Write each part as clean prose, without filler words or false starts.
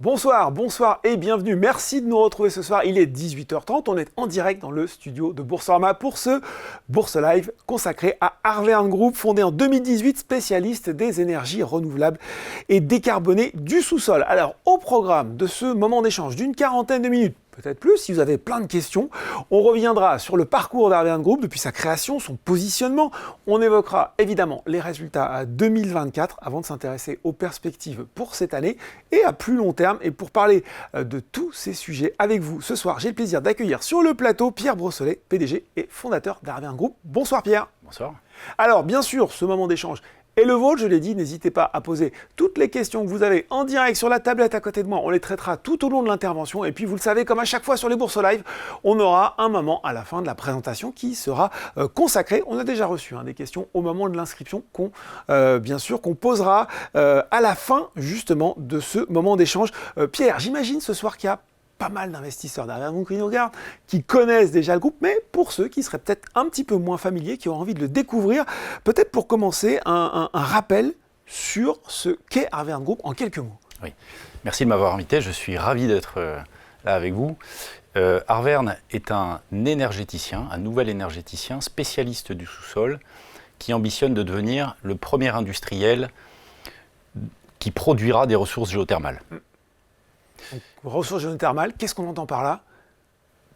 Bonsoir et bienvenue. Merci de nous retrouver ce soir. Il est 18h30. On est en direct dans le studio de Boursorama pour ce Bourse Live consacré à Arverne Group, fondé en 2018, spécialiste des énergies renouvelables et décarbonées du sous-sol. Alors, au programme de ce moment d'échange d'une quarantaine de minutes, peut-être plus, si vous avez plein de questions. On reviendra sur le parcours d'Arverne Group depuis sa création, son positionnement. On évoquera évidemment les résultats à 2024 avant de s'intéresser aux perspectives pour cette année et à plus long terme. Et pour parler de tous ces sujets avec vous ce soir, j'ai le plaisir d'accueillir sur le plateau Pierre Brossolet, PDG et fondateur d'Arverne Group. Bonsoir Pierre. Bonsoir. Alors bien sûr, ce moment d'échange et le vôtre, je l'ai dit, n'hésitez pas à poser toutes les questions que vous avez en direct sur la tablette à côté de moi. On les traitera tout au long de l'intervention. Et puis, vous le savez, comme à chaque fois sur les bourses live, on aura un moment à la fin de la présentation qui sera consacré. On a déjà reçu des questions au moment de l'inscription qu'on posera à la fin, justement, de ce moment d'échange. Pierre, j'imagine ce soir qu'il y a pas mal d'investisseurs derrière vous qui nous regardent, qui connaissent déjà le groupe, mais pour ceux qui seraient peut-être un petit peu moins familiers, qui ont envie de le découvrir, peut-être pour commencer, un rappel sur ce qu'est Arverne Group en quelques mots. Oui, merci de m'avoir invité, je suis ravi d'être là avec vous. Arverne est un énergéticien, un nouvel énergéticien spécialiste du sous-sol qui ambitionne de devenir le premier industriel qui produira des ressources géothermales. Donc, ressources géothermales, qu'est-ce qu'on entend par là ?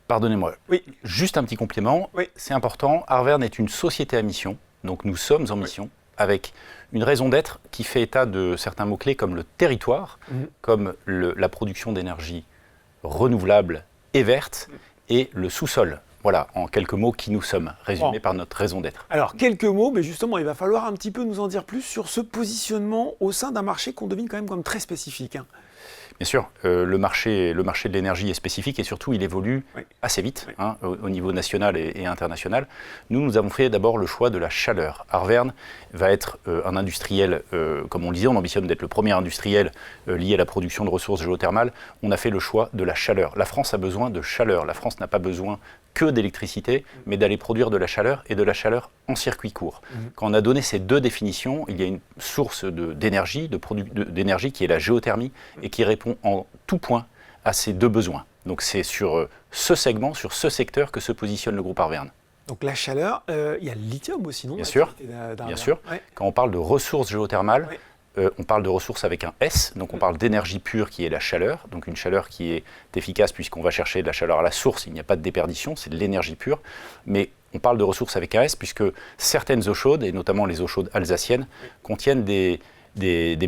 Pardonnez-moi, oui. Juste un petit complément, oui. C'est important, Arverne est une société à mission, donc nous sommes en mission, avec une raison d'être qui fait état de certains mots-clés comme le territoire, comme la production d'énergie renouvelable et verte, et le sous-sol. Voilà, en quelques mots, qui nous sommes, résumés par notre raison d'être. Alors, quelques mots, mais justement, il va falloir un petit peu nous en dire plus sur ce positionnement au sein d'un marché qu'on devine quand même comme très spécifique. Bien sûr, le marché de l'énergie est spécifique et surtout il évolue assez vite au niveau national et international. Nous avons fait d'abord le choix de la chaleur. Arverne va être un industriel, comme on le disait, on ambitionne d'être le premier industriel lié à la production de ressources géothermales. On a fait le choix de la chaleur. La France a besoin de chaleur. La France n'a pas besoin que d'électricité, mais d'aller produire de la chaleur et de la chaleur en circuit court. Quand on a donné ces deux définitions, il y a une source d'énergie qui est la géothermie et qui répond en tout point à ces deux besoins. Donc c'est sur ce segment, sur ce secteur que se positionne le groupe Arverne. Donc la chaleur, il y a le lithium aussi, non ? Bien sûr. Ouais. Quand on parle de ressources géothermales, on parle de ressources avec un S, donc on parle d'énergie pure qui est la chaleur, donc une chaleur qui est efficace puisqu'on va chercher de la chaleur à la source, il n'y a pas de déperdition, c'est de l'énergie pure, mais on parle de ressources avec un S puisque certaines eaux chaudes, et notamment les eaux chaudes alsaciennes, contiennent des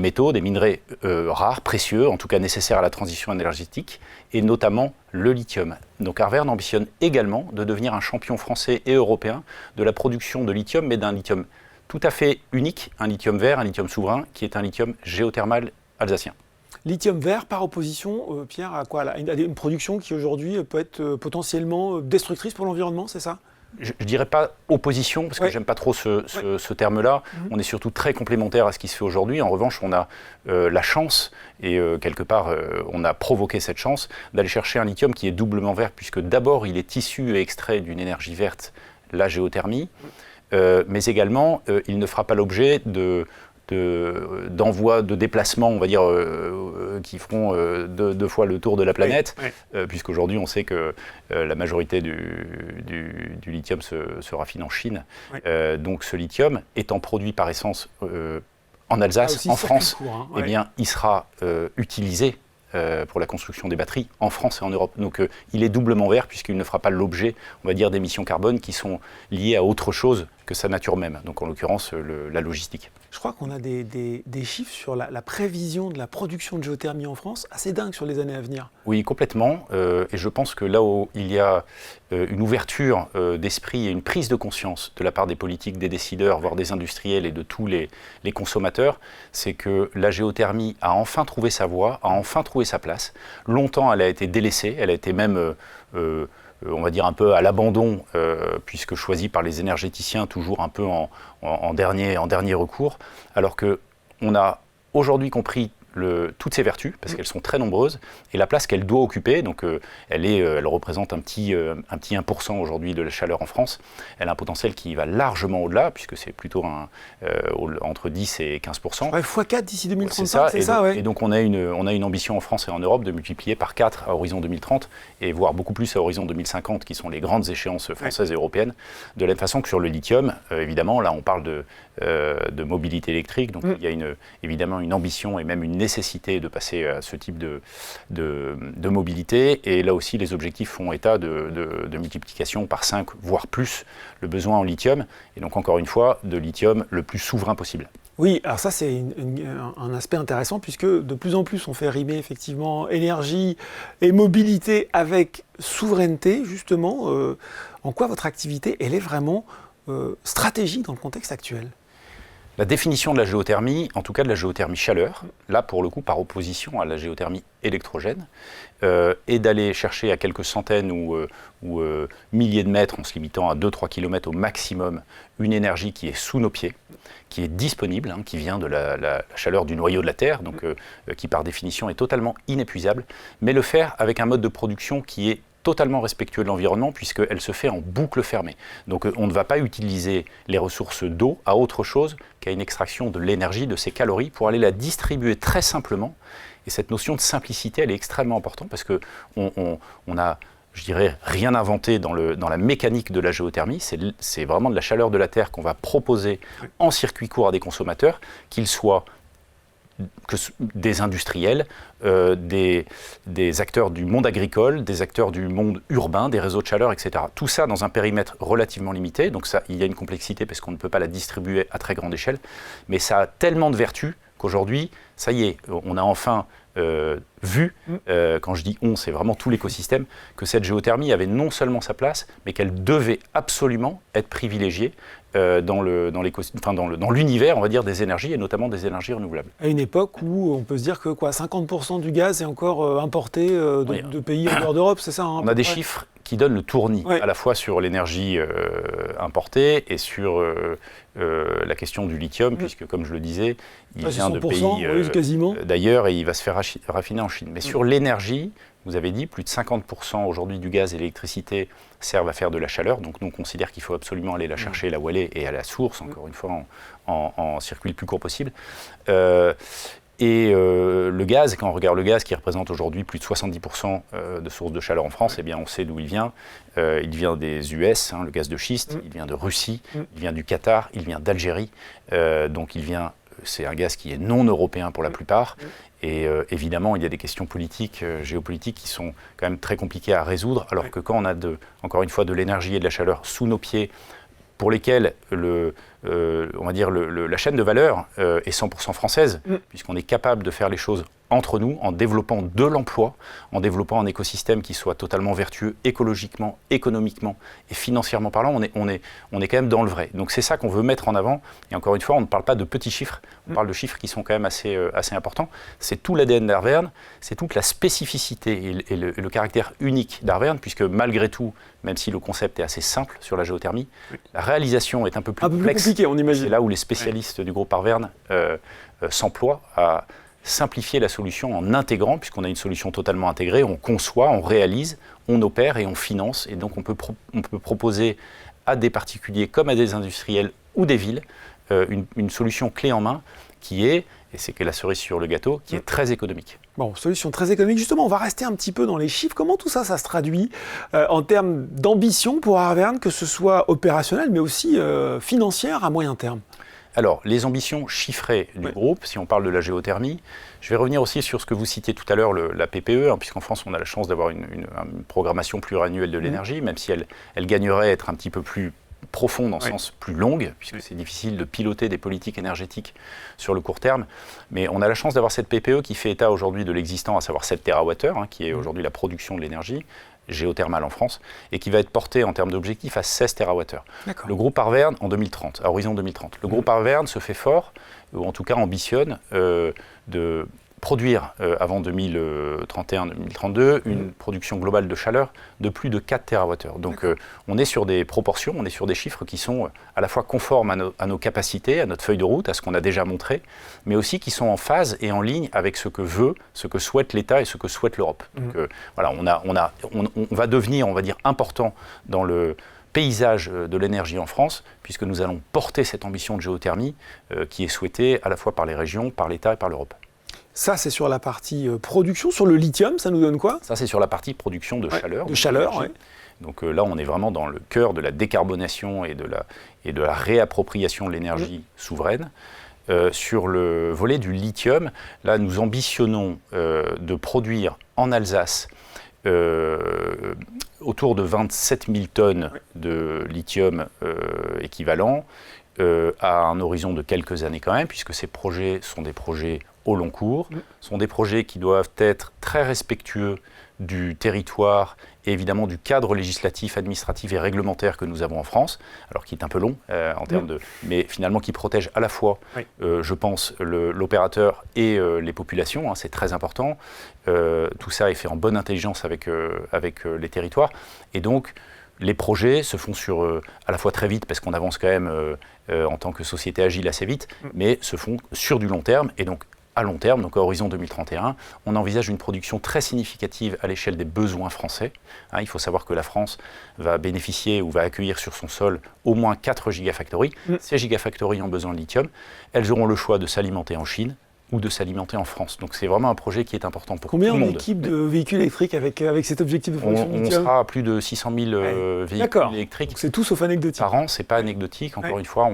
métaux, des minerais rares, précieux, en tout cas nécessaires à la transition énergétique, et notamment le lithium. Donc Arverne ambitionne également de devenir un champion français et européen de la production de lithium, mais d'un lithium tout à fait unique, un lithium vert, un lithium souverain, qui est un lithium géothermal alsacien. Lithium vert par opposition, Pierre, à quoi ? À une production qui aujourd'hui peut être potentiellement destructrice pour l'environnement, c'est ça ? Je ne dirais pas opposition, parce que j'aime pas trop ce terme-là. On est surtout très complémentaire à ce qui se fait aujourd'hui. En revanche, on a la chance, et quelque part, on a provoqué cette chance, d'aller chercher un lithium qui est doublement vert, puisque d'abord, il est issu et extrait d'une énergie verte, la géothermie, mais également, il ne fera pas l'objet d'envois de déplacements, on va dire, qui feront deux fois le tour de la planète, puisqu'aujourd'hui on sait que la majorité du lithium se raffine en Chine. Donc ce lithium, étant produit par essence en Alsace, en France, eh bien, il sera utilisé pour la construction des batteries en France et en Europe. Donc il est doublement vert puisqu'il ne fera pas l'objet, on va dire, d'émissions carbone qui sont liées à autre chose que sa nature même, donc en l'occurrence la logistique. Je crois qu'on a des chiffres sur la prévision de la production de géothermie en France assez dingues sur les années à venir. Oui, complètement, et je pense que là où il y a une ouverture d'esprit et une prise de conscience de la part des politiques, des décideurs, voire des industriels et de tous les consommateurs, c'est que la géothermie a enfin trouvé sa voie, a enfin trouvé sa place. Longtemps, elle a été délaissée, elle a été même on va dire un peu à l'abandon, puisque choisie par les énergéticiens toujours un peu en dernier recours, alors qu'on a aujourd'hui compris toutes ses vertus, parce qu'elles sont très nombreuses, et la place qu'elle doit occuper. Donc elle représente un petit 1% aujourd'hui de la chaleur en France. Elle a un potentiel qui va largement au-delà, puisque c'est plutôt entre 10 et 15%. Ouais, x4 d'ici 2035, c'est ça, ouais. Et donc on a une ambition en France et en Europe de multiplier par 4 à horizon 2030, et voire beaucoup plus à horizon 2050, qui sont les grandes échéances françaises et européennes. De la même façon que sur le lithium, évidemment, là on parle de mobilité électrique, donc il y a évidemment une ambition et même une nécessité de passer à ce type de mobilité, et là aussi les objectifs font état de multiplication par 5 voire plus le besoin en lithium, et donc encore une fois de lithium le plus souverain possible. Oui, alors ça c'est un aspect intéressant, puisque de plus en plus on fait rimer effectivement énergie et mobilité avec souveraineté, justement. En quoi votre activité, elle est vraiment stratégique dans le contexte actuel ? La définition de la géothermie, en tout cas de la géothermie chaleur, là pour le coup par opposition à la géothermie électrogène, est d'aller chercher à quelques centaines ou milliers de mètres, en se limitant à 2-3 km au maximum, une énergie qui est sous nos pieds, qui est disponible, qui vient de la chaleur du noyau de la Terre, donc qui par définition est totalement inépuisable, mais le faire avec un mode de production qui est totalement respectueux de l'environnement, puisqu'elle se fait en boucle fermée. Donc on ne va pas utiliser les ressources d'eau à autre chose qu'à une extraction de l'énergie, de ses calories, pour aller la distribuer très simplement. Et cette notion de simplicité, elle est extrêmement importante, parce qu'on a, je dirais, rien inventé dans la mécanique de la géothermie. C'est vraiment de la chaleur de la Terre qu'on va proposer en circuit court à des consommateurs, qu'ils soient des industriels, des acteurs du monde agricole, des acteurs du monde urbain, des réseaux de chaleur, etc. Tout ça dans un périmètre relativement limité, donc ça, il y a une complexité parce qu'on ne peut pas la distribuer à très grande échelle, mais ça a tellement de vertus qu'aujourd'hui, ça y est, on a enfin vu, quand je dis on, c'est vraiment tout l'écosystème, que cette géothermie avait non seulement sa place, mais qu'elle devait absolument être privilégiée dans l'univers, on va dire, des énergies, et notamment des énergies renouvelables. À une époque où on peut se dire que 50% du gaz est encore importé de pays en dehors d'Europe, c'est ça, hein, on a des chiffres qui donnent le tournis, à la fois sur l'énergie importée et sur la question du lithium, puisque, comme je le disais, il vient de pays d'ailleurs, et il va se faire raffiner en Chine. Mais sur l'énergie, vous avez dit, plus de 50% aujourd'hui du gaz et l'électricité servent à faire de la chaleur. Donc nous, on considère qu'il faut absolument aller la chercher là où elle est, et à la source, encore une fois, en circuit le plus court possible. Le gaz, quand on regarde le gaz qui représente aujourd'hui plus de 70% de sources de chaleur en France, eh bien on sait d'où il vient. Il vient des US, le gaz de schiste, il vient de Russie, il vient du Qatar, il vient d'Algérie. Donc c'est un gaz qui est non européen pour la plupart. Et évidemment, il y a des questions politiques, géopolitiques qui sont quand même très compliquées à résoudre, alors que quand on a encore une fois de l'énergie et de la chaleur sous nos pieds, pour lesquels on va dire la chaîne de valeur est 100% française, puisqu'on est capable de faire les choses entre nous, en développant de l'emploi, en développant un écosystème qui soit totalement vertueux écologiquement, économiquement et financièrement parlant. On est quand même dans le vrai. Donc c'est ça qu'on veut mettre en avant. Et encore une fois, on ne parle pas de petits chiffres, on parle de chiffres qui sont quand même assez importants. C'est tout l'ADN d'Arverne, c'est toute la spécificité et le caractère unique d'Arverne, puisque malgré tout, même si le concept est assez simple sur la géothermie, la réalisation est un peu plus complexe. Compliqué, on imagine. C'est là où les spécialistes du groupe Arverne s'emploient à simplifier la solution en intégrant, puisqu'on a une solution totalement intégrée, on conçoit, on réalise, on opère et on finance. Et donc on peut proposer à des particuliers comme à des industriels ou des villes une solution clé en main qui est, et c'est que la cerise sur le gâteau, qui est très économique. Bon, solution très économique. Justement, on va rester un petit peu dans les chiffres. Comment tout ça se traduit en termes d'ambition pour Arverne, que ce soit opérationnel, mais aussi financière à moyen terme ? Alors, les ambitions chiffrées du groupe, si on parle de la géothermie, je vais revenir aussi sur ce que vous citiez tout à l'heure, la PPE, puisqu'en France, on a la chance d'avoir une programmation pluriannuelle de l'énergie, même si elle gagnerait à être un petit peu plus profonde, en sens plus longue, puisque c'est difficile de piloter des politiques énergétiques sur le court terme. Mais on a la chance d'avoir cette PPE qui fait état aujourd'hui de l'existant, à savoir 7 TWh, qui est aujourd'hui la production de l'énergie géothermale en France, et qui va être porté en termes d'objectifs à 16 TWh. Le groupe Arverne en 2030, à horizon 2030. Le groupe Arverne se fait fort, ou en tout cas ambitionne, de produire avant 2031-2032 une production globale de chaleur de plus de 4 TWh. Donc on est sur des proportions, on est sur des chiffres qui sont à la fois conformes à nos capacités, à notre feuille de route, à ce qu'on a déjà montré, mais aussi qui sont en phase et en ligne avec ce que souhaite l'État et ce que souhaite l'Europe. Donc voilà, on va devenir, on va dire, important dans le paysage de l'énergie en France, puisque nous allons porter cette ambition de géothermie qui est souhaitée à la fois par les régions, par l'État et par l'Europe. Ça, c'est sur la partie production. Sur le lithium, ça nous donne quoi? Ça, c'est sur la partie production de chaleur. De chaleur, oui. Donc là, on est vraiment dans le cœur de la décarbonation et de la réappropriation de l'énergie souveraine. Sur le volet du lithium, là, nous ambitionnons de produire en Alsace autour de 27 000 tonnes de lithium équivalent à un horizon de quelques années quand même, puisque ces projets sont des projets au long cours, sont des projets qui doivent être très respectueux du territoire et évidemment du cadre législatif, administratif et réglementaire que nous avons en France, alors qui est un peu long en termes de... mais finalement qui protège à la fois, je pense, l'opérateur et les populations, hein, c'est très important. Tout ça est fait en bonne intelligence avec les territoires. Et donc, les projets se font à la fois très vite, parce qu'on avance quand même en tant que société agile assez vite, mais se font sur du long terme. Et donc, à long terme, donc à horizon 2031, on envisage une production très significative à l'échelle des besoins français. Hein, il faut savoir que la France va bénéficier ou va accueillir sur son sol au moins 4 gigafactories. Ces gigafactories ont besoin de lithium. Elles auront le choix de s'alimenter en Chine ou de s'alimenter en France. Donc c'est vraiment un projet qui est important pour tout le monde. Combien d'équipes de véhicules électriques avec cet objectif de production de lithium? On sera à plus de 600 000 véhicules électriques. Donc c'est tout sauf anecdotique. Par an, c'est pas anecdotique. Encore une fois,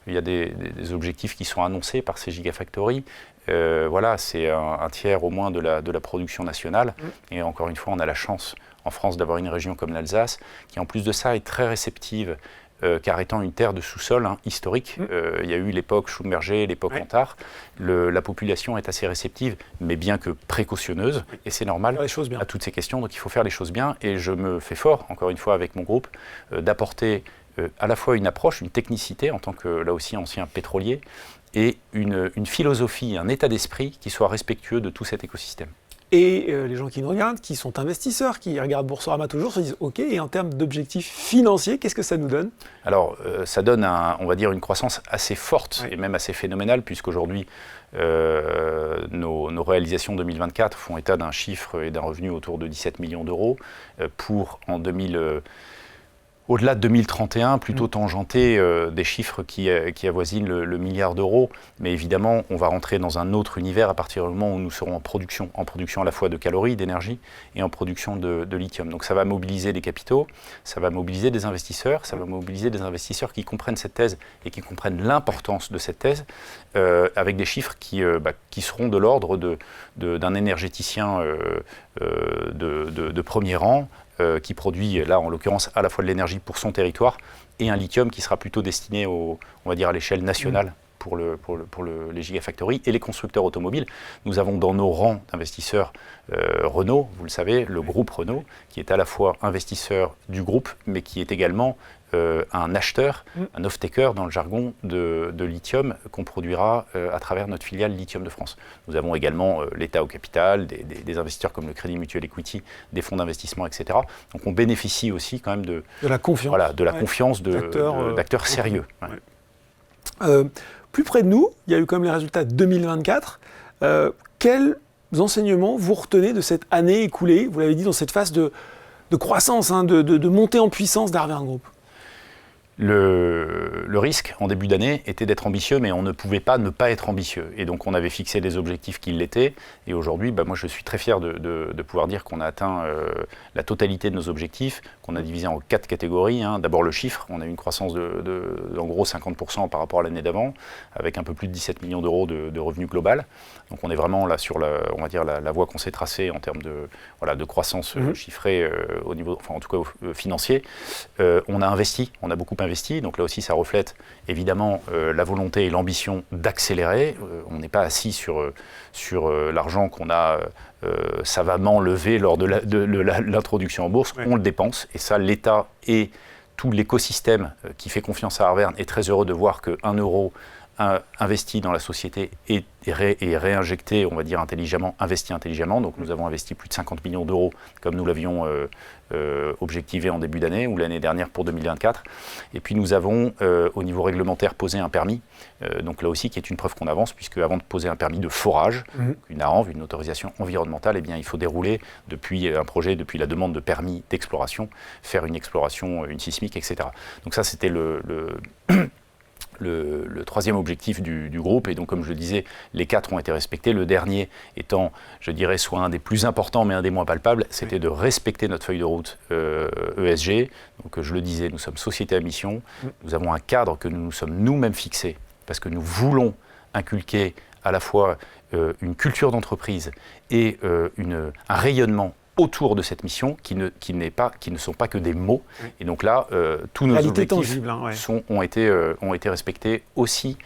il y a des objectifs qui sont annoncés par ces gigafactories. Voilà, c'est un tiers au moins de la production nationale. Et encore une fois, on a la chance en France d'avoir une région comme l'Alsace qui, en plus de ça, est très réceptive, car étant une terre de sous-sol historique. Il y a eu l'époque Schlumberger, l'époque Antar. La population est assez réceptive, mais bien que précautionneuse, et c'est normal à toutes ces questions. Donc il faut faire les choses bien, et je me fais fort, encore une fois avec mon groupe, d'apporter à la fois une approche, une technicité en tant que, là aussi, ancien pétrolier, et une philosophie, un état d'esprit qui soit respectueux de tout cet écosystème. Et les gens qui nous regardent, qui sont investisseurs, qui regardent Boursorama toujours, se disent « Ok, et en termes d'objectifs financiers, qu'est-ce que ça nous donne ?» Alors, ça donne, on va dire, une croissance assez forte et même assez phénoménale, puisqu'aujourd'hui, nos réalisations 2024 font état d'un chiffre et d'un revenu autour de 17 millions d'euros pour, au-delà de 2031, plutôt tangenter des chiffres qui avoisinent le milliard d'euros. Mais évidemment, on va rentrer dans un autre univers à partir du moment où nous serons en production à la fois de calories, d'énergie, et en production de lithium. Donc ça va mobiliser des capitaux, ça va mobiliser des investisseurs, ça va mobiliser des investisseurs qui comprennent cette thèse et qui comprennent l'importance de cette thèse, avec des chiffres qui seront de l'ordre d'un énergéticien de premier rang, qui produit, là en l'occurrence, à la fois de l'énergie pour son territoire et un lithium qui sera plutôt destiné on va dire à l'échelle nationale pour les gigafactories et les constructeurs automobiles. Nous avons dans nos rangs d'investisseurs Renault, vous le savez, le groupe Renault, qui est à la fois investisseur du groupe, mais qui est également un acheteur, un off-taker dans le jargon de lithium qu'on produira à travers notre filiale Lithium de France. Nous avons également l'État au capital, des investisseurs comme le Crédit Mutuel Equity, des fonds d'investissement, etc. Donc on bénéficie aussi quand même de la confiance, confiance d'acteurs sérieux. Plus près de nous, il y a eu quand même les résultats de 2024. Quels enseignements vous retenez de cette année écoulée, vous l'avez dit, dans cette phase de croissance, de montée en puissance d'Arverne Group? Le risque en début d'année était d'être ambitieux, mais on ne pouvait pas ne pas être ambitieux. Et donc on avait fixé des objectifs qui l'étaient. Et aujourd'hui, moi je suis très fier de pouvoir dire qu'on a atteint la totalité de nos objectifs, qu'on a divisé en 4 catégories. D'abord le chiffre, on a eu une croissance en gros 50% par rapport à l'année d'avant, avec un peu plus de 17 millions d'euros de revenus global. Donc on est vraiment là sur la voie qu'on s'est tracée en termes de croissance chiffrée au niveau, enfin en tout cas financier. On a investi, on a beaucoup investi. Donc là aussi, ça reflète évidemment la volonté et l'ambition d'accélérer. On n'est pas assis sur l'argent qu'on a savamment levé lors de l'introduction en bourse. On le dépense. Et ça, l'État et tout l'écosystème qui fait confiance à Arverne est très heureux de voir que 1 euro investi dans la société et réinjecté, on va dire intelligemment, investi intelligemment. Donc nous avons investi plus de 50 millions d'euros, comme nous l'avions objectivé en début d'année ou l'année dernière pour 2024. Et puis nous avons, au niveau réglementaire, posé un permis. Donc là aussi, qui est une preuve qu'on avance, puisque avant de poser un permis de forage, une AANV, une autorisation environnementale, eh bien, il faut dérouler depuis un projet, depuis la demande de permis d'exploration, faire une exploration, une sismique, etc. Donc ça, c'était le troisième objectif du groupe, et donc comme je le disais, les 4 ont été respectés. Le dernier étant, je dirais, soit un des plus importants mais un des moins palpables, c'était de respecter notre feuille de route ESG. Donc je le disais, nous sommes société à mission, nous avons un cadre que nous nous sommes nous-mêmes fixés, parce que nous voulons inculquer à la fois une culture d'entreprise et un rayonnement autour de cette mission qui ne sont pas que des mots. Et donc là, tous nos objectifs tangible, ont été respectés aussi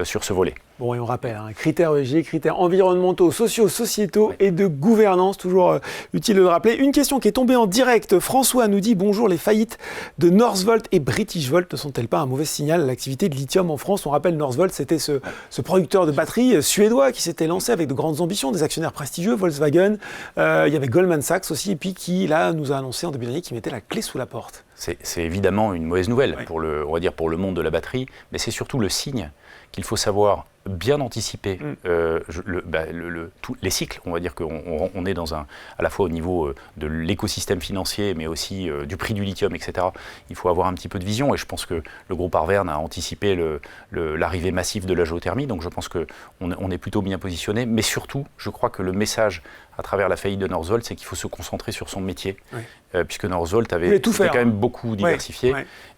sur ce volet. Bon, et on rappelle, critères ESG, critères environnementaux, sociaux, sociétaux et de gouvernance, toujours utile de le rappeler. Une question qui est tombée en direct. François nous dit « Bonjour, les faillites de Northvolt et Britishvolt ne sont-elles pas un mauvais signal à l'activité de lithium en France ?» On rappelle, Northvolt, c'était ce producteur de batteries suédois qui s'était lancé avec de grandes ambitions, des actionnaires prestigieux, Volkswagen, il y avait Goldman Sachs aussi, et puis qui, là, nous a annoncé en début d'année qu'il mettait la clé sous la porte. C'est évidemment une mauvaise nouvelle pour le monde de la batterie, mais c'est surtout le signe qu'il faut savoir bien anticiper les cycles. On va dire qu'on est à la fois au niveau de l'écosystème financier, mais aussi du prix du lithium, etc. Il faut avoir un petit peu de vision, et je pense que le groupe Arverne a anticipé l'arrivée massive de la géothermie, donc je pense qu'on est plutôt bien positionné, mais surtout, je crois que le message à travers la faillite de Northvolt, c'est qu'il faut se concentrer sur son métier, puisque Northvolt avait quand même beaucoup diversifié.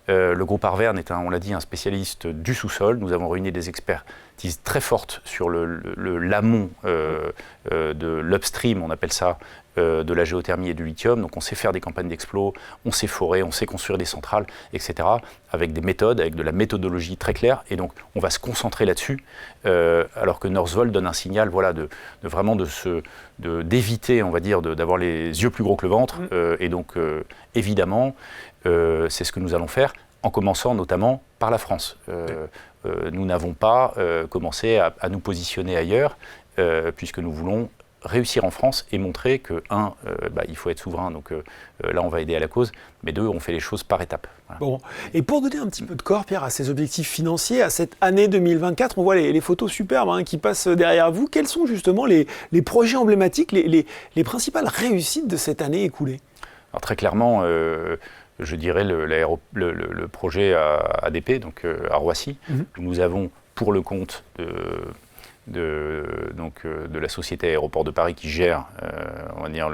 Le groupe Arverne est, on l'a dit, un spécialiste du sous-sol. Nous avons réuni des expertises très fortes sur l'amont de l'upstream, on appelle ça, de la géothermie et du lithium. Donc on sait faire des campagnes d'explos, on sait forer, on sait construire des centrales, etc. avec des méthodes, avec de la méthodologie très claire. Et donc on va se concentrer là-dessus, alors que Northvolt donne un signal d'éviter, on va dire, d'avoir les yeux plus gros que le ventre. Et donc évidemment, c'est ce que nous allons faire, en commençant notamment par la France. Nous n'avons pas commencé à nous positionner ailleurs, puisque nous voulons réussir en France et montrer que, il faut être souverain, donc là on va aider à la cause, mais 2, on fait les choses par étapes. Voilà. Bon, et pour donner un petit peu de corps, Pierre, à ces objectifs financiers, à cette année 2024, on voit les photos superbes qui passent derrière vous. Quels sont justement les projets emblématiques, les principales réussites de cette année écoulée? Alors très clairement, je dirais le projet ADP, donc à Roissy, où nous avons pour le compte de la société Aéroport de Paris qui gère, on va dire,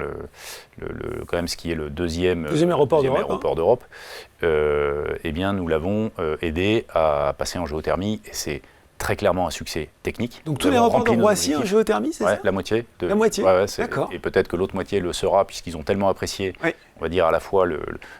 quand même ce qui est le deuxième aéroport d'Europe, eh bien nous l'avons aidé à passer en géothermie, et c'est très clairement un succès technique. Donc tous les aéroports de Roissy en géothermie, c'est ça? La moitié. La moitié, d'accord. Et peut-être que l'autre moitié le sera, puisqu'ils ont tellement apprécié, on va dire, à la fois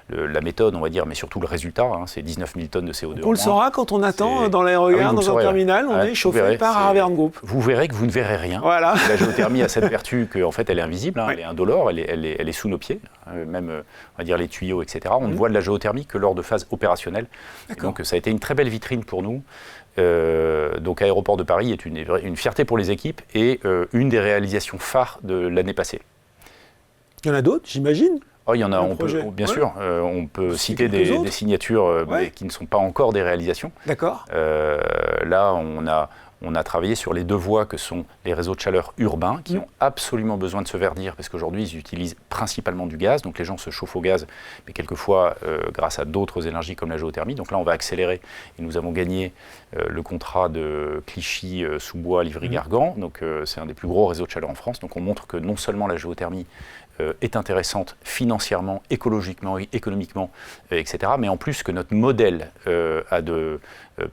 la méthode, on va dire, mais surtout le résultat. C'est 19 000 tonnes de CO2 on le saura quand on attend dans l'aérogare, dans un terminal, on est chauffé par Arverne Group. Vous verrez que vous ne verrez rien. Voilà. La géothermie a cette vertu qu'en fait elle est invisible, elle est indolore, elle est sous nos pieds, même on va dire les tuyaux, etc. On ne voit de la géothermie que lors de phases opérationnelles. Donc ça a été une très belle vitrine pour nous. Donc Aéroport de Paris est une fierté pour les équipes et une des réalisations phares de l'année passée. Il y en a d'autres, j'imagine? Il y en a, bien sûr. On peut citer des signatures mais qui ne sont pas encore des réalisations. D'accord. Là, on a travaillé sur les 2 voies que sont les réseaux de chaleur urbains qui ont absolument besoin de se verdir parce qu'aujourd'hui, ils utilisent principalement du gaz. Donc les gens se chauffent au gaz, mais quelquefois grâce à d'autres énergies comme la géothermie. Donc là, on va accélérer et nous avons gagné le contrat de Clichy-sous-Bois, Livry-Gargan. Donc c'est un des plus gros réseaux de chaleur en France. Donc on montre que non seulement la géothermie est intéressante financièrement, écologiquement, économiquement, etc. Mais en plus que notre modèle peut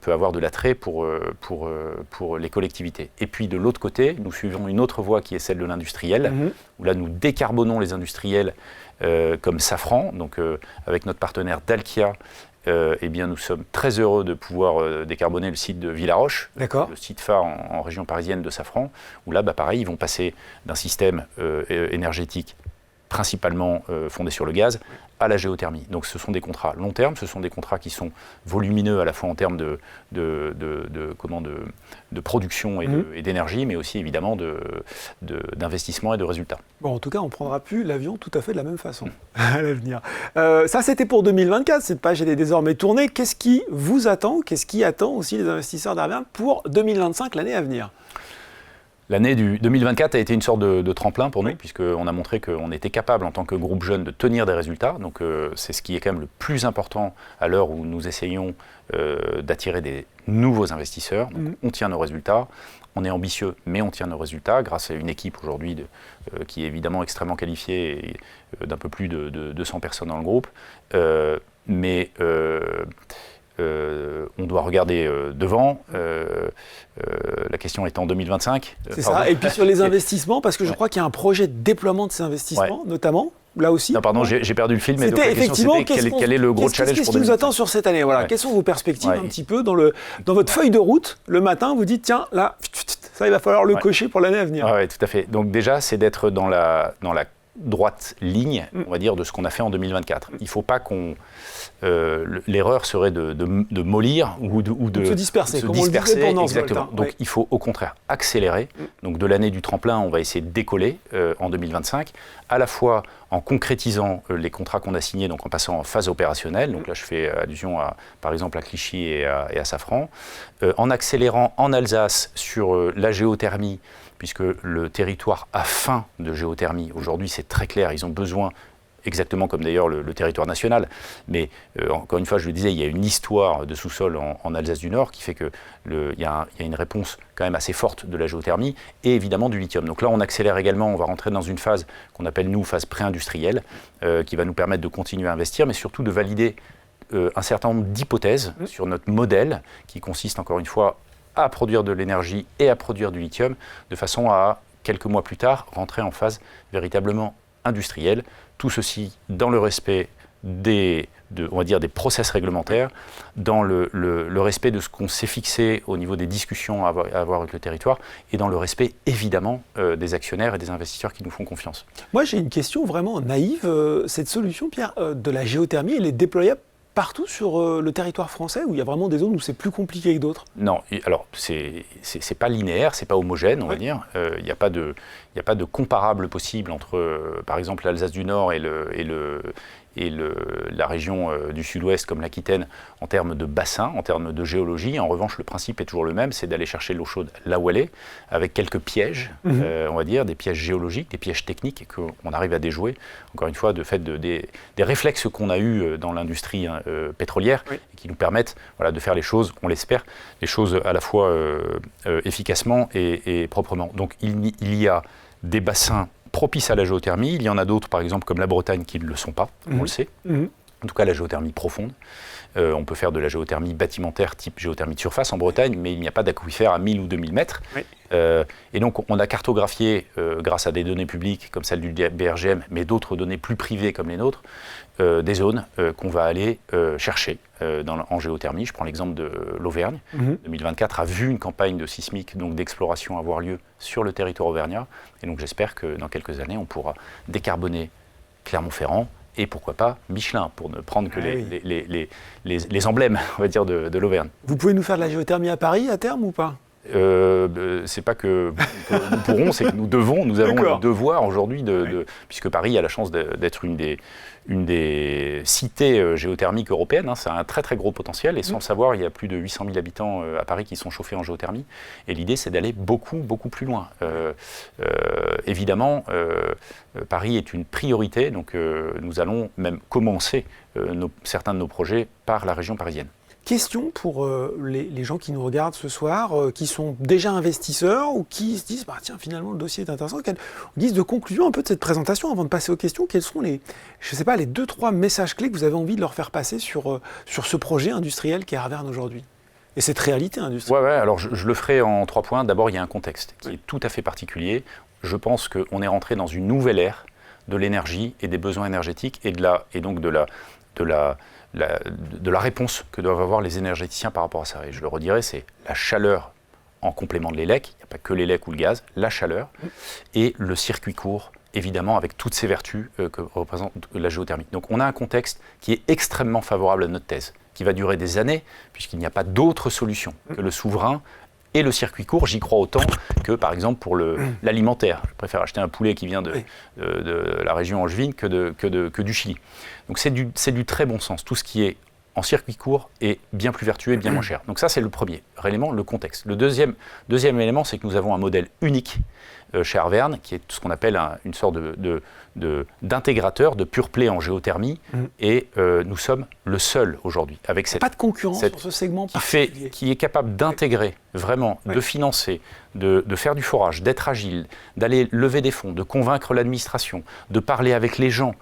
avoir de l'attrait pour les collectivités. Et puis de l'autre côté, nous suivons une autre voie qui est celle de l'industriel, où là nous décarbonons les industriels comme Safran, donc avec notre partenaire Dalkia. Eh bien, nous sommes très heureux de pouvoir décarboner le site de Villaroche, le site phare en région parisienne de Safran, où là, pareil, ils vont passer d'un système énergétique principalement fondés sur le gaz, à la géothermie. Donc ce sont des contrats long terme, ce sont des contrats qui sont volumineux à la fois en termes de production et d'énergie, mais aussi évidemment d'investissement et de résultats. Bon, en tout cas, on ne prendra plus l'avion tout à fait de la même façon à l'avenir. Ça, c'était pour 2024. Cette page, elle est désormais tournée. Qu'est-ce qui vous attend? Qu'est-ce qui attend aussi les investisseurs d'Arverne pour 2025, l'année à venir? L'année 2024 a été une sorte de tremplin pour nous, puisqu'on a montré qu'on était capable, en tant que groupe jeune, de tenir des résultats. Donc c'est ce qui est quand même le plus important à l'heure où nous essayons d'attirer des nouveaux investisseurs. Donc, on tient nos résultats, on est ambitieux, mais on tient nos résultats grâce à une équipe aujourd'hui qui est évidemment extrêmement qualifiée, et, d'un peu plus de 200 personnes dans le groupe. On doit regarder devant. La question est en 2025. C'est ça. Et puis sur les investissements, parce que je crois qu'il y a un projet de déploiement de ces investissements, notamment, là aussi. Non, pardon, j'ai perdu le fil, mais donc la question c'était quel est le gros challenge pour 2025 ? Qu'est-ce qui nous attend sur cette année? Voilà. Quelles sont vos perspectives un petit peu dans votre feuille de route? Le matin, vous dites, tiens, là, ça, il va falloir le cocher pour l'année à venir. Oui, tout à fait. Donc déjà, c'est d'être dans la droite ligne, on va dire, de ce qu'on a fait en 2024. Il ne faut pas qu'on... l'erreur serait de mollir ou de se disperser, comme on le disait pendant exactement. Volt, Donc il faut au contraire accélérer. Donc de l'année du tremplin, on va essayer de décoller en 2025, à la fois en concrétisant les contrats qu'on a signés, donc en passant en phase opérationnelle. Donc là, je fais allusion par exemple à Clichy et à Safran, en accélérant en Alsace sur la géothermie, puisque le territoire a faim de géothermie. Aujourd'hui, c'est très clair, ils ont besoin, exactement comme d'ailleurs le territoire national, mais encore une fois, je le disais, il y a une histoire de sous-sol en Alsace du Nord qui fait qu'il y a une réponse quand même assez forte de la géothermie et évidemment du lithium. Donc là, on accélère également, on va rentrer dans une phase qu'on appelle, nous, phase pré-industrielle, qui va nous permettre de continuer à investir, mais surtout de valider un certain nombre d'hypothèses sur notre modèle, qui consiste encore une fois à produire de l'énergie et à produire du lithium, de façon à, quelques mois plus tard, rentrer en phase véritablement industrielle. Tout ceci dans le respect on va dire des process réglementaires, dans le respect de ce qu'on s'est fixé au niveau des discussions à avoir avec le territoire, et dans le respect évidemment des actionnaires et des investisseurs qui nous font confiance. Moi j'ai une question vraiment naïve. Cette solution, Pierre, de la géothermie, elle est déployable partout sur le territoire français, où il y a vraiment des zones où c'est plus compliqué que d'autres? Non, alors c'est pas linéaire, c'est pas homogène, on va dire. Il n'y a pas de comparable possible entre, par exemple, l'Alsace du Nord et la région du Sud-Ouest comme l'Aquitaine en termes de bassin, en termes de géologie. En revanche, le principe est toujours le même, c'est d'aller chercher l'eau chaude là où elle est, avec quelques pièges, on va dire, des pièges géologiques, des pièges techniques qu'on arrive à déjouer, encore une fois, des réflexes qu'on a eus dans l'industrie pétrolière, et qui nous permettent de faire les choses, on l'espère, les choses à la fois efficacement et proprement. Donc il y a des bassins propices à la géothermie, il y en a d'autres, par exemple, comme la Bretagne, qui ne le sont pas, on le sait. En tout cas, la géothermie profonde. On peut faire de la géothermie bâtimentaire, type géothermie de surface en Bretagne, mais il n'y a pas d'aquifère à 1000 ou 2000 mètres. Et donc, on a cartographié, grâce à des données publiques, comme celle du BRGM, mais d'autres données plus privées, comme les nôtres, des zones qu'on va aller chercher en géothermie. Je prends l'exemple de l'Auvergne. 2024 a vu une campagne de sismique, donc d'exploration avoir lieu sur le territoire auvergnat. Et donc, j'espère que dans quelques années, on pourra décarboner Clermont-Ferrand, et pourquoi pas Michelin, pour ne prendre que les emblèmes, on va dire, de l'Auvergne. Vous pouvez nous faire de la géothermie à Paris à terme ou pas? C'est pas que nous pourrons, c'est que nous avons le devoir aujourd'hui, puisque Paris a la chance d'être une des cités géothermiques européennes. C'est un très très gros potentiel, et sans le savoir, il y a plus de 800 000 habitants à Paris qui sont chauffés en géothermie, et l'idée c'est d'aller beaucoup plus loin. Évidemment, Paris est une priorité, donc nous allons même commencer certains de nos projets par la région parisienne. Question pour les gens qui nous regardent ce soir, qui sont déjà investisseurs ou qui se disent tiens, finalement le dossier est intéressant. En guise de conclusion un peu de cette présentation, avant de passer aux questions, quels sont les 2-3 messages clés que vous avez envie de leur faire passer sur ce projet industriel qu'est Arverne aujourd'hui et cette réalité industrielle? Ouais, alors je le ferai en 3 points. D'abord, il y a un contexte qui est tout à fait particulier. Je pense qu'on est rentré dans une nouvelle ère de l'énergie et des besoins énergétiques et donc de la réponse que doivent avoir les énergéticiens par rapport à ça. Et je le redirai, c'est la chaleur en complément de l'élec, il n'y a pas que l'élec ou le gaz, la chaleur, et le circuit court évidemment avec toutes ces vertus que représente la géothermie. Donc on a un contexte qui est extrêmement favorable à notre thèse, qui va durer des années, puisqu'il n'y a pas d'autre solution que le souverain et le circuit court. J'y crois autant que, par exemple, pour l'alimentaire. Je préfère acheter un poulet qui vient de la région angevine que du Chili. Donc c'est du très bon sens. Tout ce qui est en circuit court est bien plus vertueux et bien moins cher. Donc ça, c'est le premier élément, le contexte. Le deuxième élément, c'est que nous avons un modèle unique chez Arverne, qui est ce qu'on appelle une sorte d'intégrateur, de pure play en géothermie, et nous sommes le seul aujourd'hui avec pas de concurrence sur ce segment qui est capable d'intégrer vraiment, de financer, de faire du forage, d'être agile, d'aller lever des fonds, de convaincre l'administration, de parler avec les gens.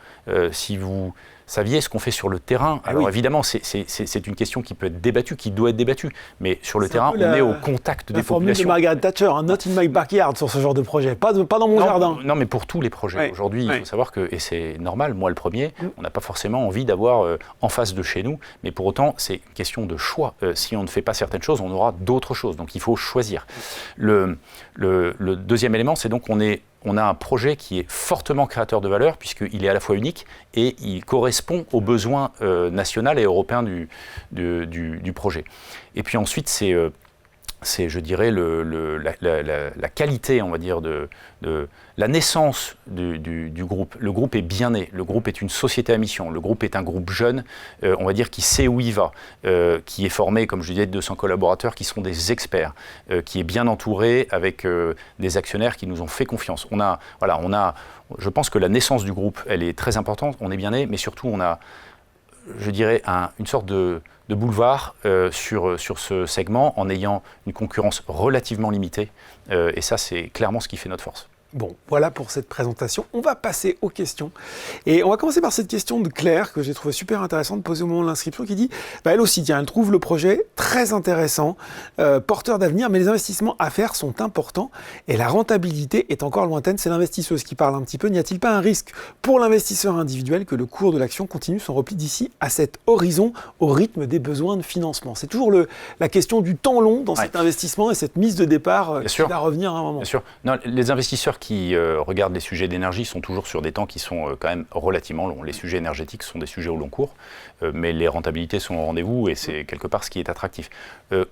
Si vous saviez ce qu'on fait sur le terrain, alors évidemment c'est une question qui peut être débattue, qui doit être débattue, mais sur le terrain on est au contact des populations. La formule de Margaret Thatcher, not in my backyard sur ce genre de projet, pas dans mon jardin. Non, mais pour tous les projets. Aujourd'hui, il faut savoir que, et c'est normal, moi le premier, on n'a pas forcément envie d'avoir en face de chez nous, mais pour autant c'est une question de choix. Si on ne fait pas certaines choses, on aura d'autres choses, donc il faut choisir. Le deuxième élément, c'est donc on a un projet qui est fortement créateur de valeur, puisqu'il est à la fois unique et il correspond aux besoins national et européens du projet. Et puis ensuite, c'est je dirais, la qualité, on va dire, de la naissance du groupe. Le groupe est bien né, le groupe est une société à mission, le groupe est un groupe jeune, on va dire, qui sait où il va, qui est formé, comme je disais, de 200 collaborateurs qui sont des experts, qui est bien entouré avec des actionnaires qui nous ont fait confiance. Je pense que la naissance du groupe, elle est très importante, on est bien né, mais surtout on a, je dirais, une sorte de boulevard sur ce segment en ayant une concurrence relativement limitée. Et ça, c'est clairement ce qui fait notre force. Bon, voilà pour cette présentation. On va passer aux questions. Et on va commencer par cette question de Claire, que j'ai trouvé super intéressante, posée au moment de l'inscription, qui dit, elle aussi, elle trouve le projet très intéressant, porteur d'avenir, mais les investissements à faire sont importants et la rentabilité est encore lointaine. C'est l'investisseuse qui parle un petit peu. N'y a-t-il pas un risque pour l'investisseur individuel que le cours de l'action continue son repli d'ici à cet horizon, au rythme des besoins de financement? C'est toujours la question du temps long dans cet investissement et cette mise de départ qui va revenir à un moment. Bien sûr. Non, les investisseurs qui regardent les sujets d'énergie sont toujours sur des temps qui sont quand même relativement longs. Les sujets énergétiques sont des sujets au long cours, mais les rentabilités sont au rendez-vous et c'est quelque part ce qui est attractif.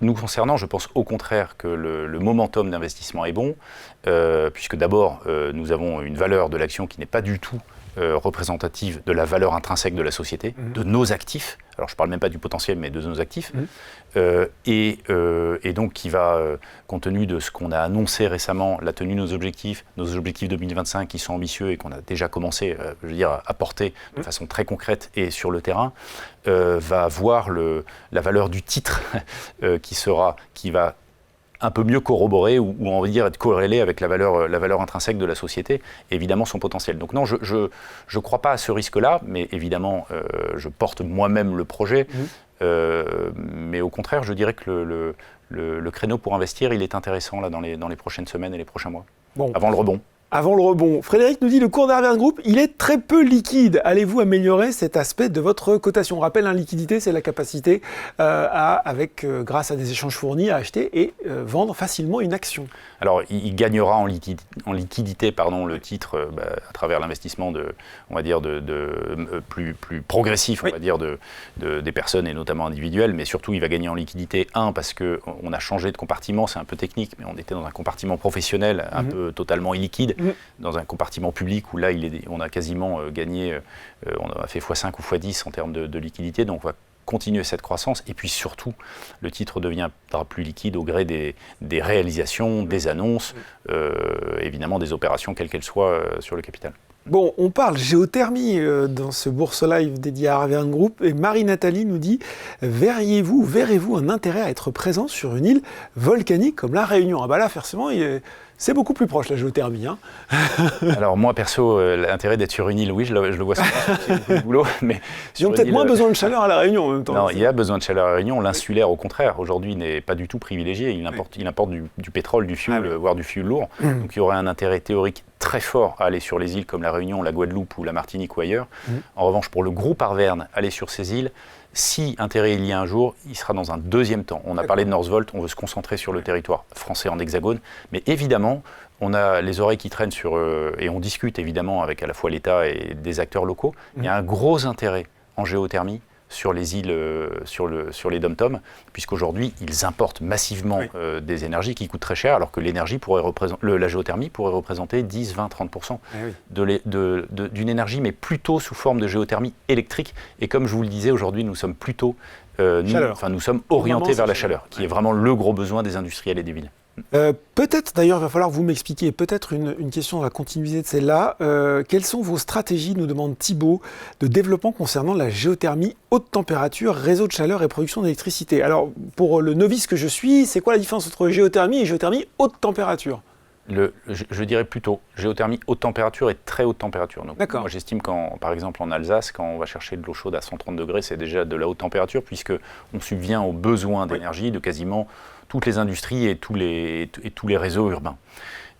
Nous concernant, je pense au contraire que le momentum d'investissement est bon, puisque d'abord, nous avons une valeur de l'action qui n'est pas du tout représentative de la valeur intrinsèque de la société, de nos actifs. Alors je ne parle même pas du potentiel, mais de nos actifs. Et donc qui va, compte tenu de ce qu'on a annoncé récemment, la tenue de nos objectifs 2025 qui sont ambitieux et qu'on a déjà commencé, à porter de façon très concrète et sur le terrain, va voir la valeur du titre qui va un peu mieux corroborer ou on va dire être corrélé avec la valeur intrinsèque de la société et évidemment son potentiel. Donc non, je crois pas à ce risque-là, mais évidemment je porte moi-même le projet, mais au contraire je dirais que le créneau pour investir il est intéressant là dans les prochaines semaines et les prochains mois, avant le rebond. Avant le rebond, Frédéric nous dit le cours d'Arverne Group, il est très peu liquide. Allez-vous améliorer cet aspect de votre cotation? On rappelle, liquidité, c'est la capacité grâce à des échanges fournis, à acheter et vendre facilement une action. Alors, il gagnera en liquidité, le titre à travers l'investissement plus progressif, on va dire, des personnes et notamment individuelles, mais surtout il va gagner en liquidité, parce qu'on a changé de compartiment, c'est un peu technique, mais on était dans un compartiment professionnel un peu totalement illiquide, dans un compartiment public où là on a quasiment gagné, on a fait x5 ou x10 en termes de liquidité, donc on va continuer cette croissance et puis surtout le titre deviendra plus liquide au gré des réalisations, des annonces, évidemment des opérations quelles qu'elles soient sur le capital. Bon, on parle géothermie dans ce Bourse Live dédié à Arverne Group et Marie-Nathalie nous dit « Verrez-vous un intérêt à être présent sur une île volcanique comme la Réunion ?» Ah bah là, forcément, c'est beaucoup plus proche la géothermie. Alors moi, perso, l'intérêt d'être sur une île, oui, je le vois souvent, c'est beaucoup de boulot. Mais ils ont peut-être moins besoin de chaleur à la Réunion en même temps. Non, il y a besoin de chaleur à la Réunion. L'insulaire, au contraire, aujourd'hui, n'est pas du tout privilégié. Il importe du pétrole, du fioul, voire du fioul lourd. Donc il y aurait un intérêt théorique très fort à aller sur les îles comme la Réunion, la Guadeloupe ou la Martinique ou ailleurs. En revanche, pour le groupe Arverne, aller sur ces îles, si intérêt il y a un jour, il sera dans un deuxième temps. On a parlé de Northvolt, on veut se concentrer sur le territoire français en hexagone, mais évidemment, on a les oreilles qui traînent et on discute évidemment avec à la fois l'État et des acteurs locaux. Il y a un gros intérêt en géothermie sur les îles, sur les dom-toms, puisqu'aujourd'hui, ils importent massivement des énergies qui coûtent très cher, alors que la géothermie pourrait représenter 10, 20, 30% d'une énergie, mais plutôt sous forme de géothermie électrique. Et comme je vous le disais, aujourd'hui, nous sommes plutôt nous sommes orientés vers la chaleur, qui est vraiment le gros besoin des industriels et des villes. Peut-être, d'ailleurs, il va falloir que vous m'expliquiez, peut-être une question à la continuité de celle-là. Quelles sont vos stratégies, nous demande Thibault, de développement concernant la géothermie haute température, réseau de chaleur et production d'électricité? Alors, pour le novice que je suis, c'est quoi la différence entre géothermie et géothermie haute température? Je dirais plutôt géothermie haute température et très haute température. Donc, moi, j'estime par exemple en Alsace, quand on va chercher de l'eau chaude à 130 degrés, c'est déjà de la haute température, puisqu'on subvient aux besoins d'énergie de quasiment toutes les industries et tous les réseaux urbains.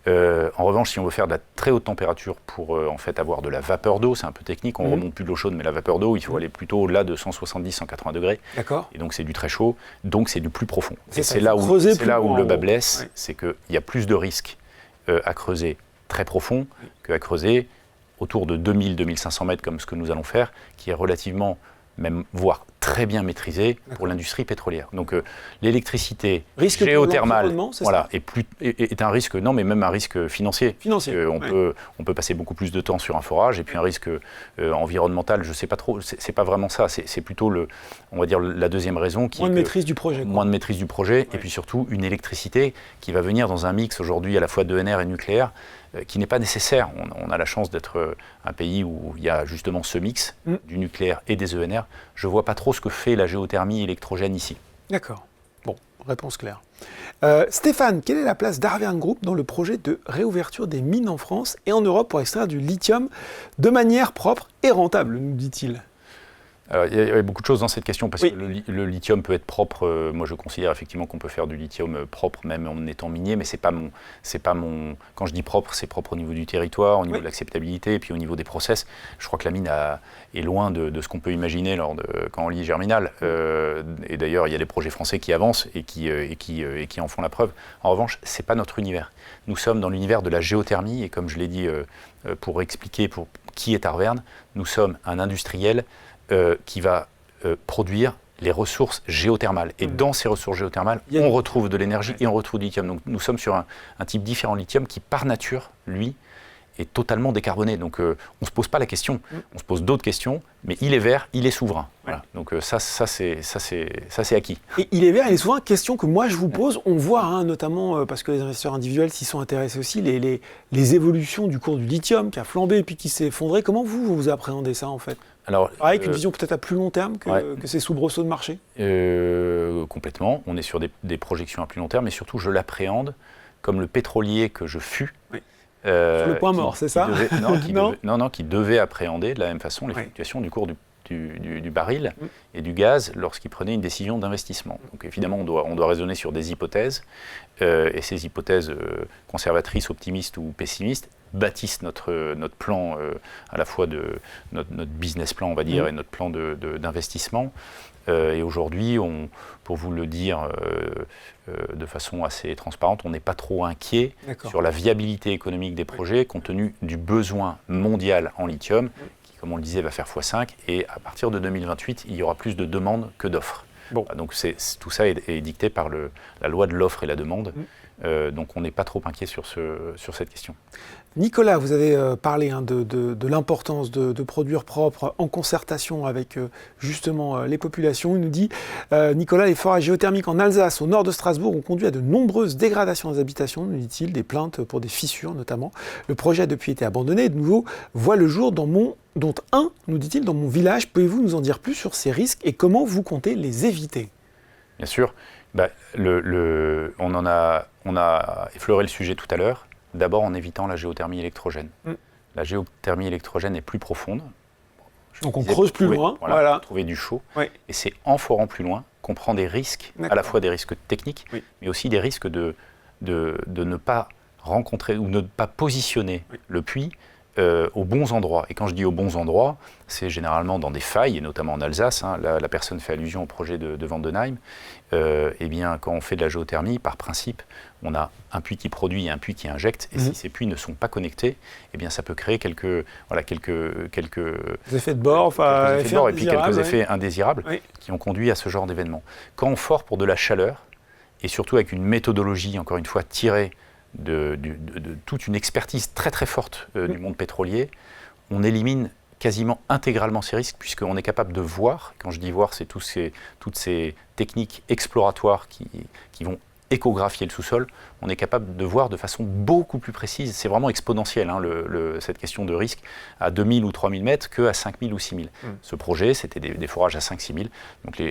En revanche, si on veut faire de la très haute température pour en fait avoir de la vapeur d'eau, c'est un peu technique, on ne remonte plus de l'eau chaude, mais la vapeur d'eau, il faut aller plutôt au-delà de 170-180 degrés. D'accord. Et donc c'est du très chaud, donc c'est du plus profond. Et c'est là où le bas blesse, c'est qu'il y a plus de risques à creuser très profond qu'à creuser autour de 2000-2500 mètres comme ce que nous allons faire, qui est relativement, même voire très bien maîtrisé pour l'industrie pétrolière. Donc l'électricité géothermale est un risque, non mais même un risque financier. On peut passer beaucoup plus de temps sur un forage, et puis un risque environnemental, je ne sais pas trop, c'est pas vraiment ça, c'est plutôt on va dire la deuxième raison qui moins de maîtrise du projet. Moins de maîtrise du projet, et puis surtout une électricité qui va venir dans un mix aujourd'hui à la fois d'ENR et nucléaire, qui n'est pas nécessaire. On a la chance d'être un pays où il y a justement ce mix du nucléaire et des ENR. Je ne vois pas trop ce que fait la géothermie électrogène ici. D'accord. Bon, réponse claire. Stéphane, quelle est la place d'Arverne Group dans le projet de réouverture des mines en France et en Europe pour extraire du lithium de manière propre et rentable, nous dit-il? Alors, il y a beaucoup de choses dans cette question, parce que le lithium peut être propre. Moi, je considère effectivement qu'on peut faire du lithium propre, même en étant minier, mais c'est pas mon. Quand je dis propre, c'est propre au niveau du territoire, au niveau de l'acceptabilité, et puis au niveau des process. Je crois que la mine est loin de ce qu'on peut imaginer quand on lit Germinal. Et d'ailleurs, il y a des projets français qui avancent et qui en font la preuve. En revanche, c'est pas notre univers. Nous sommes dans l'univers de la géothermie, et comme je l'ai dit, pour expliquer pour qui est Arverne, nous sommes un industriel qui va produire les ressources géothermales. Et dans ces ressources géothermales, on retrouve de l'énergie et on retrouve du lithium. Donc nous sommes sur un type différent de lithium qui, par nature, lui, est totalement décarboné. Donc on ne se pose pas la question, on se pose d'autres questions, mais il est vert, il est souverain. Voilà. Donc ça c'est acquis. Et il est vert, il est souverain. Question que moi je vous pose, on voit notamment, parce que les investisseurs individuels s'y sont intéressés aussi, les évolutions du cours du lithium qui a flambé et puis qui s'est effondré. Comment vous appréhendez ça en fait? Alors, avec une vision peut-être à plus long terme que ces soubresauts de marché? Complètement. On est sur des projections à plus long terme, mais surtout je l'appréhende comme le pétrolier que je fus. Sur le point mort, c'est ça? Qui devait appréhender de la même façon les fluctuations du cours du baril et du gaz lorsqu'il prenait une décision d'investissement. Donc évidemment, on doit raisonner sur des hypothèses, et ces hypothèses conservatrices, optimistes ou pessimistes bâtissent notre plan, à la fois notre business plan, on va dire, et notre plan d'investissement. Et aujourd'hui, pour vous le dire de façon assez transparente, on n'est pas trop inquiet sur la viabilité économique des projets, compte tenu du besoin mondial en lithium, qui, comme on le disait, va faire x5, et à partir de 2028, il y aura plus de demandes que d'offres. Bon. Donc tout ça est dicté par la loi de l'offre et la demande. Donc on n'est pas trop inquiet sur cette question. Nicolas, vous avez parlé de l'importance de produire propre en concertation avec justement les populations. Il nous dit, Nicolas, les forages géothermiques en Alsace, au nord de Strasbourg, ont conduit à de nombreuses dégradations des habitations, nous dit-il, des plaintes pour des fissures notamment. Le projet a depuis été abandonné et de nouveau voit le jour dont un, nous dit-il, dans mon village. Pouvez-vous nous en dire plus sur ces risques et comment vous comptez les éviter? Bien sûr. On a effleuré le sujet tout à l'heure, d'abord en évitant la géothermie électrogène. La géothermie électrogène est plus profonde. Donc on creuse plus loin. Voilà. Trouver du chaud. Et c'est en forant plus loin qu'on prend des risques, à la fois des risques techniques, mais aussi des risques de ne pas rencontrer ou ne pas positionner le puits aux bons endroits. Et quand je dis aux bons endroits, c'est généralement dans des failles, et notamment en Alsace. La personne fait allusion au projet de Vendenheim. Eh bien, quand on fait de la géothermie, par principe, on a un puits qui produit et un puits qui injecte. Et si ces puits ne sont pas connectés, eh bien, ça peut créer quelques effets de bord, et puis quelques effets indésirables qui ont conduit à ce genre d'événement. Quand on fore pour de la chaleur, et surtout avec une méthodologie, encore une fois, tirée de toute une expertise très très forte du monde pétrolier, on élimine quasiment intégralement ces risques, puisqu'on est capable de voir, quand je dis voir, c'est toutes ces techniques exploratoires qui vont échographier le sous-sol, on est capable de voir de façon beaucoup plus précise. C'est vraiment exponentiel, cette question de risque, à 2000 ou 3000 mètres qu'à 5000 ou 6000. Ce projet, c'était des forages à 5-6 000, donc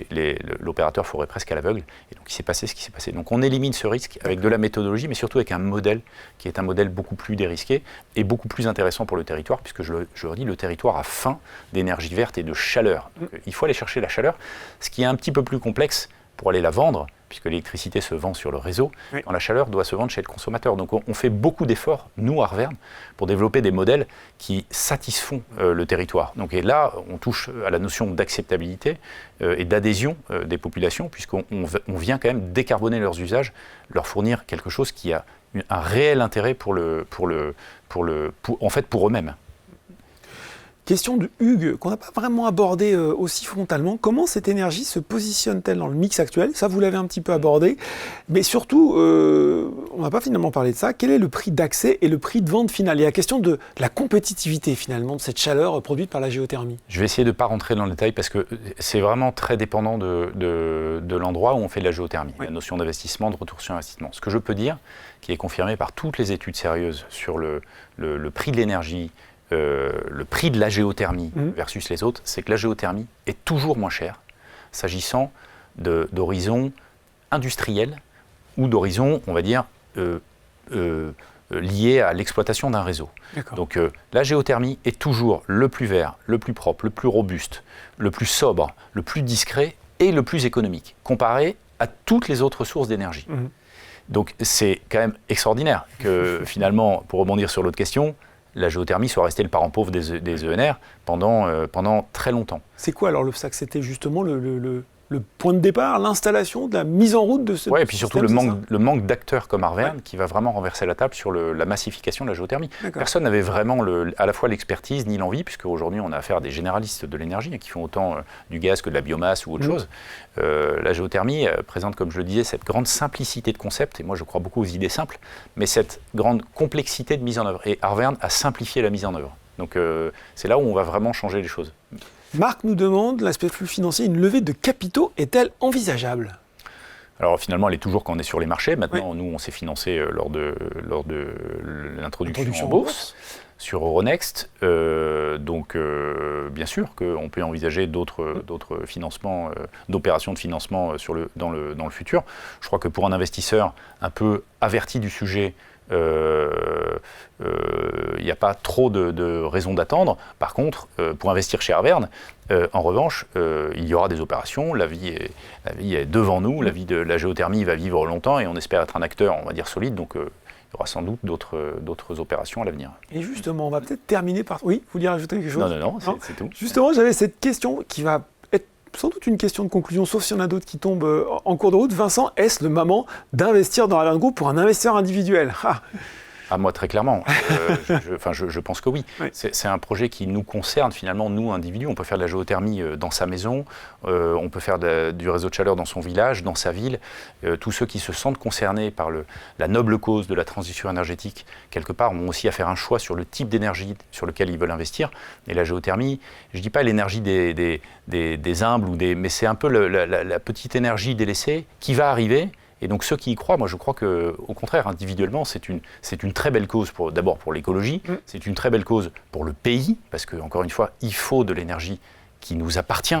l'opérateur forait presque à l'aveugle, et donc il s'est passé ce qui s'est passé. Donc on élimine ce risque avec de la méthodologie, mais surtout avec un modèle qui est un modèle beaucoup plus dérisqué et beaucoup plus intéressant pour le territoire, puisque je le redis, le territoire a faim d'énergie verte et de chaleur. Donc, il faut aller chercher la chaleur, ce qui est un petit peu plus complexe pour aller la vendre, puisque l'électricité se vend sur le réseau, quand la chaleur doit se vendre chez le consommateur. Donc on fait beaucoup d'efforts, nous, à Arverne, pour développer des modèles qui satisfont le territoire. Donc, et là, on touche à la notion d'acceptabilité et d'adhésion des populations, puisqu'on vient quand même décarboner leurs usages, leur fournir quelque chose qui a un réel intérêt pour eux-mêmes. Question de Hugues, qu'on n'a pas vraiment abordé aussi frontalement. Comment cette énergie se positionne-t-elle dans le mix actuel? Ça, vous l'avez un petit peu abordé. Mais surtout, on n'a pas finalement parlé de ça. Quel est le prix d'accès et le prix de vente final? Il y a la question de la compétitivité, finalement, de cette chaleur produite par la géothermie. Je vais essayer de ne pas rentrer dans le détail parce que c'est vraiment très dépendant de l'endroit où on fait de la géothermie. La notion d'investissement, de retour sur investissement. Ce que je peux dire, qui est confirmé par toutes les études sérieuses sur le prix de l'énergie, le prix de la géothermie versus les autres, c'est que la géothermie est toujours moins chère s'agissant d'horizons industriels ou d'horizons, on va dire, liés à l'exploitation d'un réseau. Donc la géothermie est toujours le plus vert, le plus propre, le plus robuste, le plus sobre, le plus discret et le plus économique, comparé à toutes les autres sources d'énergie. Donc c'est quand même extraordinaire que finalement, pour rebondir sur l'autre question, la géothermie soit restée le parent pauvre des ENR pendant très longtemps. C'est quoi alors l'obstacle? C'était justement le point de départ, l'installation, de la mise en route de ce et puis surtout le manque d'acteurs comme Arverne qui va vraiment renverser la table sur la massification de la géothermie. Personne n'avait vraiment à la fois l'expertise ni l'envie, puisque aujourd'hui on a affaire à des généralistes de l'énergie qui font autant du gaz que de la biomasse ou autre chose. La géothermie présente, comme je le disais, cette grande simplicité de concept, et moi je crois beaucoup aux idées simples, mais cette grande complexité de mise en œuvre. Et Arverne a simplifié la mise en œuvre. Donc c'est là où on va vraiment changer les choses. Marc nous demande, l'aspect plus financier, une levée de capitaux est-elle envisageable? Alors finalement, elle est toujours quand on est sur les marchés. Maintenant, nous, on s'est financé lors de l'introduction en bourse sur Euronext. Donc, bien sûr qu'on peut envisager d'autres financements, d'opérations de financement dans le futur. Je crois que pour un investisseur un peu averti du sujet, il n'y a pas trop de raisons d'attendre. Par contre, pour investir chez Arverne, en revanche, il y aura des opérations. La vie est devant nous. La vie de la géothermie va vivre longtemps et on espère être un acteur, on va dire, solide. Donc, il y aura sans doute d'autres opérations à l'avenir. Et justement, on va peut-être terminer par... Oui, vous vouliez rajouter quelque chose? Non, c'est tout. Justement, j'avais cette question qui va être sans doute une question de conclusion, sauf s'il y en a d'autres qui tombent en cours de route. Vincent, est-ce le moment d'investir dans Arverne Group pour un investisseur individuel? Ah, moi, très clairement. Je pense que oui. C'est un projet qui nous concerne, finalement, nous, individus. On peut faire de la géothermie dans sa maison, on peut faire du réseau de chaleur dans son village, dans sa ville. Tous ceux qui se sentent concernés par la noble cause de la transition énergétique, quelque part, ont aussi à faire un choix sur le type d'énergie sur lequel ils veulent investir. Et la géothermie, je ne dis pas l'énergie des humbles, mais c'est un peu la petite énergie délaissée qui va arriver. Et donc ceux qui y croient, moi je crois qu'au contraire, individuellement, c'est une très belle cause, d'abord pour l'écologie, c'est une très belle cause pour le pays, parce qu'encore une fois, il faut de l'énergie qui nous appartient.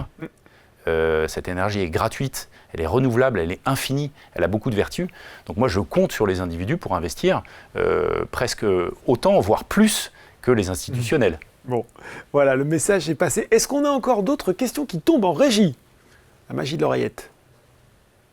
Cette énergie est gratuite, elle est renouvelable, elle est infinie, elle a beaucoup de vertus. Donc moi je compte sur les individus pour investir presque autant, voire plus que les institutionnels. Bon, voilà, le message est passé. Est-ce qu'on a encore d'autres questions qui tombent en régie? La magie de l'oreillette.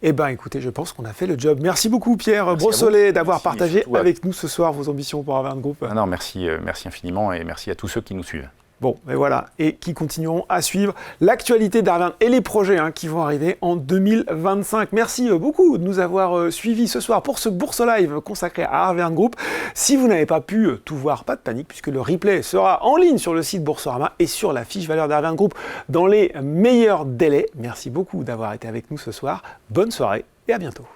Eh bien, écoutez, je pense qu'on a fait le job. Merci beaucoup, Pierre Brossolet, d'avoir partagé avec nous ce soir vos ambitions pour Arverne Group. Non, merci infiniment et merci à tous ceux qui nous suivent. Bon, et voilà, et qui continueront à suivre l'actualité d'Arverne et les projets qui vont arriver en 2025. Merci beaucoup de nous avoir suivis ce soir pour ce Bourse Live consacré à Arverne Group. Si vous n'avez pas pu tout voir, pas de panique, puisque le replay sera en ligne sur le site Boursorama et sur la fiche valeur d'Arverne Group dans les meilleurs délais. Merci beaucoup d'avoir été avec nous ce soir. Bonne soirée et à bientôt.